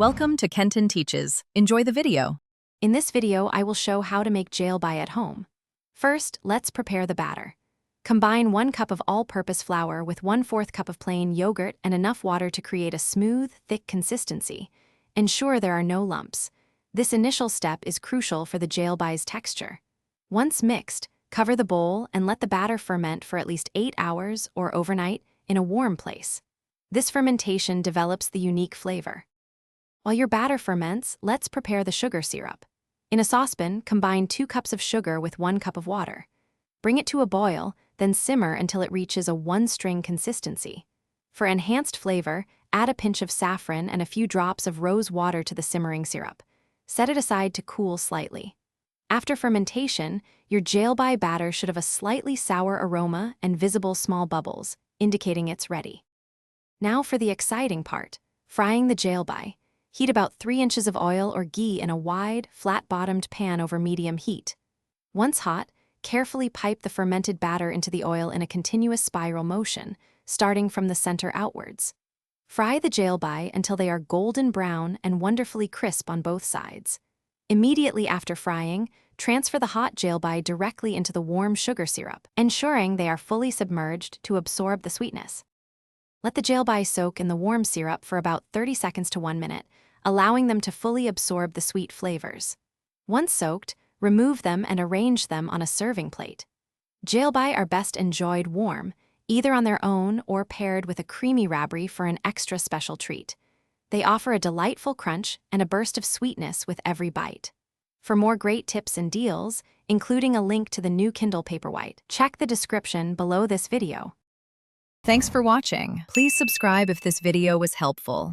Welcome to Kenton Teaches. Enjoy the video. In this video, I will show how to make jalebi at home. First, let's prepare the batter. Combine 1 cup of all-purpose flour with 1/4 cup of plain yogurt and enough water to create a smooth, thick consistency. Ensure there are no lumps. This initial step is crucial for the jalebi's texture. Once mixed, cover the bowl and let the batter ferment for at least 8 hours or overnight in a warm place. This fermentation develops the unique flavor. While your batter ferments, let's prepare the sugar syrup. In a saucepan, combine 2 cups of sugar with 1 cup of water. Bring it to a boil, then simmer until it reaches a one-string consistency. For enhanced flavor, add a pinch of saffron and a few drops of rose water to the simmering syrup. Set it aside to cool slightly. After fermentation, your jalebi batter should have a slightly sour aroma and visible small bubbles, indicating it's ready. Now for the exciting part, frying the jalebi. Heat about 3 inches of oil or ghee in a wide, flat-bottomed pan over medium heat. Once hot, carefully pipe the fermented batter into the oil in a continuous spiral motion, starting from the center outwards. Fry the jalebi until they are golden brown and wonderfully crisp on both sides. Immediately after frying, transfer the hot jalebi directly into the warm sugar syrup, ensuring they are fully submerged to absorb the sweetness. Let the jalebi soak in the warm syrup for about 30 seconds to 1 minute, allowing them to fully absorb the sweet flavors. Once soaked, remove them and arrange them on a serving plate. Jalebi are best enjoyed warm, either on their own or paired with a creamy rabri for an extra special treat. They offer a delightful crunch and a burst of sweetness with every bite. For more great tips and deals, including a link to the new Kindle Paperwhite, check the description below this video. Thanks for watching. Please subscribe if this video was helpful.